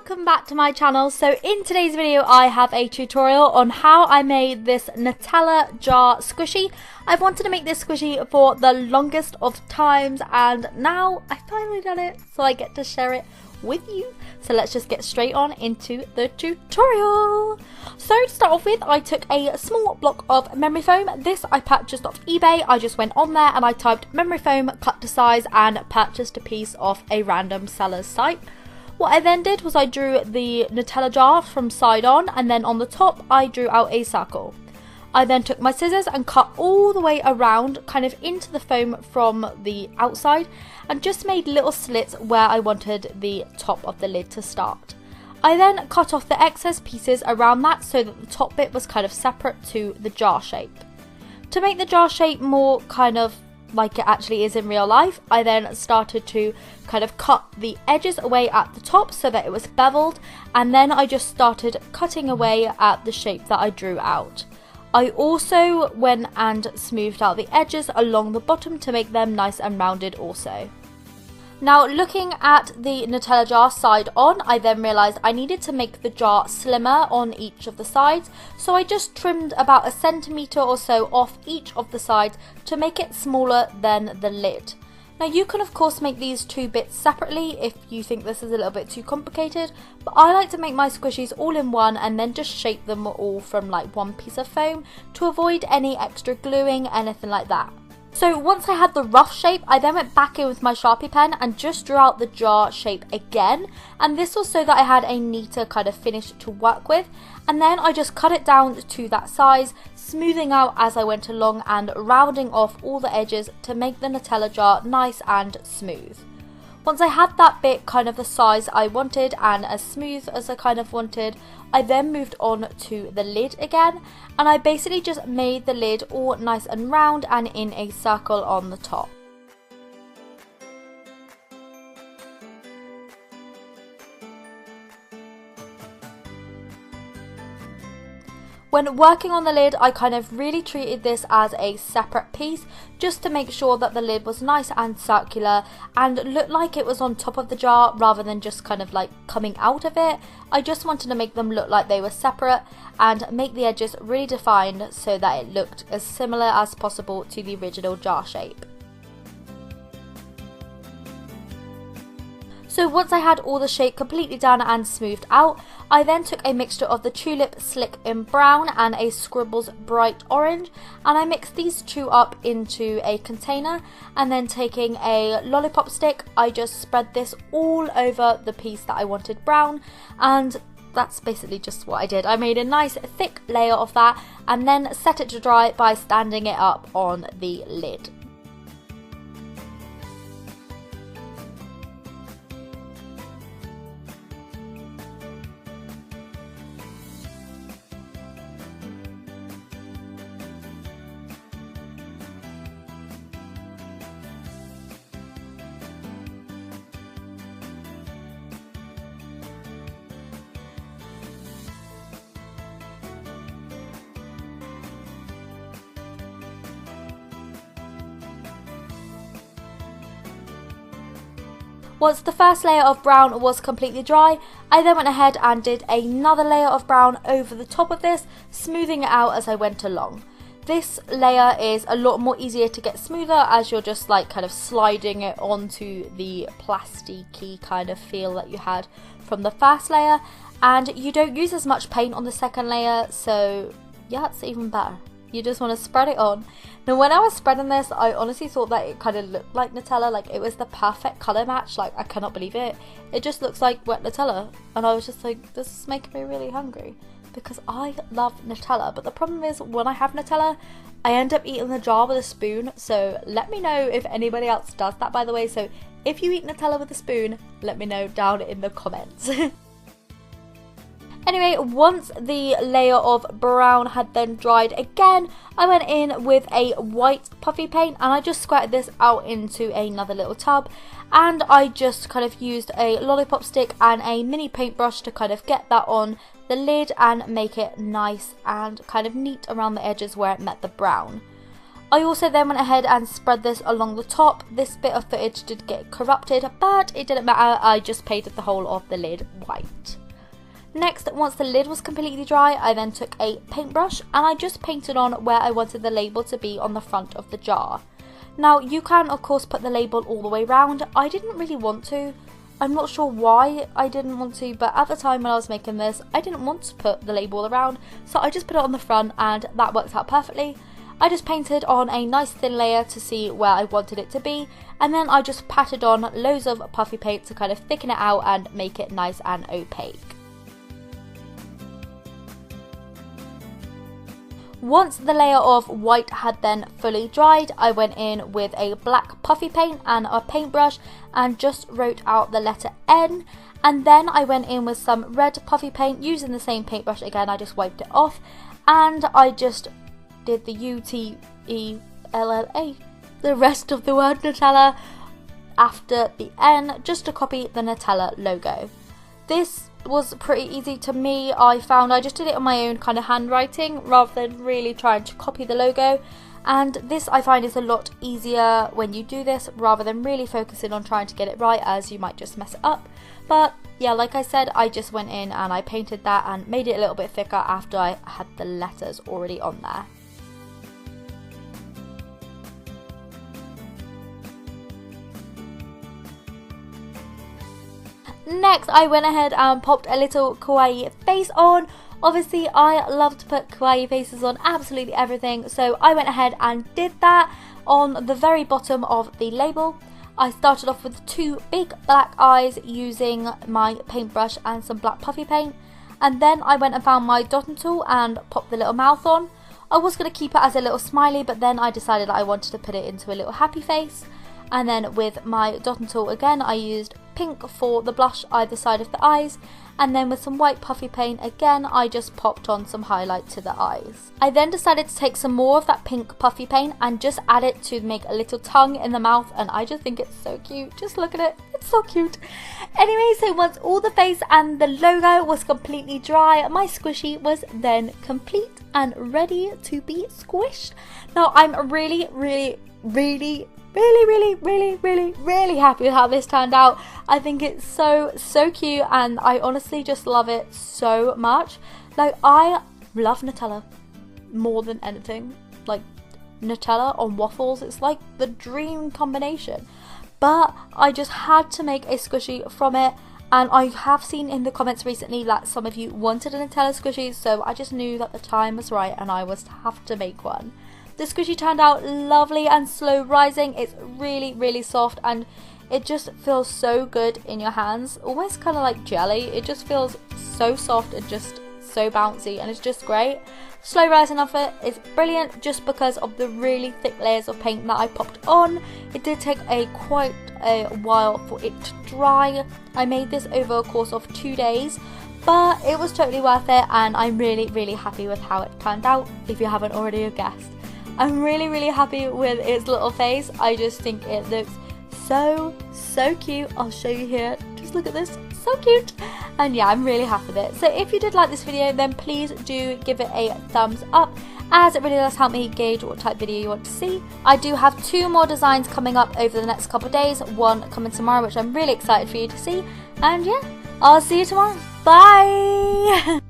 welcome back to my channel. So in today's video I have a tutorial on how I made this Nutella jar squishy. I've wanted to make this squishy for the longest of times and now I finally done it, so I get to share it with you. So let's just get straight on into the tutorial. So to start off with, I took a small block of memory foam. This I purchased off eBay. I just went on there and I typed memory foam, cut to size, and purchased a piece off a random seller's site. What I then did was I drew the Nutella jar from side on, and then on the top I drew out a circle. I then took my scissors and cut all the way around, kind of into the foam from the outside, and just made little slits where I wanted the top of the lid to start. I then cut off the excess pieces around that so that the top bit was kind of separate to the jar shape. To make the jar shape more kind of like it actually is in real life, I then started to kind of cut the edges away at the top so that it was beveled, and then I just started cutting away at the shape that I drew out. I also went and smoothed out the edges along the bottom to make them nice and rounded also. Now, looking at the Nutella jar side on, I then realised I needed to make the jar slimmer on each of the sides, so I just trimmed about 1 centimetre or so off each of the sides to make it smaller than the lid. Now, you can of course make these two bits separately if you think this is a little bit too complicated, but I like to make my squishies all in one and then just shape them all from like one piece of foam to avoid any extra gluing, anything like that. So once I had the rough shape, I then went back in with my Sharpie pen and just drew out the jar shape again, and this was so that I had a neater kind of finish to work with, and then I just cut it down to that size, smoothing out as I went along and rounding off all the edges to make the Nutella jar nice and smooth. Once I had that bit kind of the size I wanted and as smooth as I kind of wanted, I then moved on to the lid again, and I basically just made the lid all nice and round and in a circle on the top. When working on the lid, I kind of really treated this as a separate piece just to make sure that the lid was nice and circular and looked like it was on top of the jar rather than just kind of like coming out of it. I just wanted to make them look like they were separate and make the edges really defined so that it looked as similar as possible to the original jar shape. So once I had all the shape completely done and smoothed out, I then took a mixture of the TULIP Slick in Brown and a Scribbles Bright Orange, and I mixed these two up into a container, and then taking a lollipop stick, I just spread this all over the piece that I wanted brown, and that's basically just what I did. I made a nice thick layer of that and then set it to dry by standing it up on the lid. Once the first layer of brown was completely dry, I then went ahead and did another layer of brown over the top of this, smoothing it out as I went along. This layer is a lot more easier to get smoother as you're just like kind of sliding it onto the plasticky kind of feel that you had from the first layer, and you don't use as much paint on the second layer, so yeah, it's even better. You just want to spread it on. Now, when I was spreading this, I honestly thought that it kind of looked like Nutella, like it was the perfect colour match. Like, I cannot believe it. It just looks like wet Nutella, and I was just like, this is making me really hungry because I love Nutella. But the problem is, when I have Nutella, I end up eating the jar with a spoon. So let me know if anybody else does that, by the way. So if you eat Nutella with a spoon, let me know down in the comments. Anyway, once the layer of brown had then dried again, I went in with a white puffy paint and I just squirted this out into another little tub, and I just kind of used a lollipop stick and a mini paintbrush to kind of get that on the lid and make it nice and kind of neat around the edges where it met the brown. I also then went ahead and spread this along the top. This bit of footage did get corrupted, but it didn't matter, I just painted the whole of the lid white. Next, once the lid was completely dry, I then took a paintbrush and I just painted on where I wanted the label to be on the front of the jar. Now, you can of course put the label all the way around. I didn't really want to. I'm not sure why I didn't want to, but at the time when I was making this, I didn't want to put the label around, so I just put it on the front and that worked out perfectly. I just painted on a nice thin layer to see where I wanted it to be, and then I just patted on loads of puffy paint to kind of thicken it out and make it nice and opaque. Once the layer of white had then fully dried, I went in with a black puffy paint and a paintbrush and just wrote out the letter N, and then I went in with some red puffy paint using the same paintbrush again. I just wiped it off and I just did the U-T-E-L-L-A, the rest of the word Nutella after the N, just to copy the Nutella logo. This was pretty easy to me. I found I just did it on my own kind of handwriting rather than really trying to copy the logo, and this I find is a lot easier when you do this rather than really focusing on trying to get it right, as you might just mess it up. But yeah, like I said, I just went in and I painted that and made it a little bit thicker after I had the letters already on there. Next, I went ahead and popped a little kawaii face on. Obviously, I love to put kawaii faces on absolutely everything, so I went ahead and did that on the very bottom of the label. I started off with 2 big black eyes using my paintbrush and some black puffy paint, and then I went and found my dotting tool and popped the little mouth on. I was going to keep it as a little smiley, but then I decided I wanted to put it into a little happy face. And then with my dotting tool again, I used pink for the blush either side of the eyes, and then with some white puffy paint again, I just popped on some highlight to the eyes. I then decided to take some more of that pink puffy paint and just add it to make a little tongue in the mouth, and I just think it's so cute. Just look at it, it's so cute. Anyway, so once all the face and the logo was completely dry, my squishy was then complete and ready to be squished. Now I'm really happy with how this turned out. I think it's so cute, and I honestly just love it so much. Like, I love Nutella more than anything. Like, Nutella on waffles, it's like the dream combination. But I just had to make a squishy from it, and I have seen in the comments recently that some of you wanted a Nutella squishy, so I just knew that the time was right and I was to have to make one. The squishy turned out lovely and slow rising. It's really soft, and it just feels so good in your hands, almost kind of like jelly. It just feels so soft and just so bouncy, and it's just great. Slow rising of it is brilliant just because of the really thick layers of paint that I popped on. It did take quite a while for it to dry. I made this over a course of 2 days, but it was totally worth it, and I'm really happy with how it turned out, if you haven't already guessed. I'm really happy with its little face. I just think it looks so cute. I'll show you here. Just look at this. So cute. And yeah, I'm really happy with it. So if you did like this video, then please do give it a thumbs up, as it really does help me gauge what type of video you want to see. I do have 2 more designs coming up over the next couple of days. One coming tomorrow, which I'm really excited for you to see. And yeah, I'll see you tomorrow. Bye!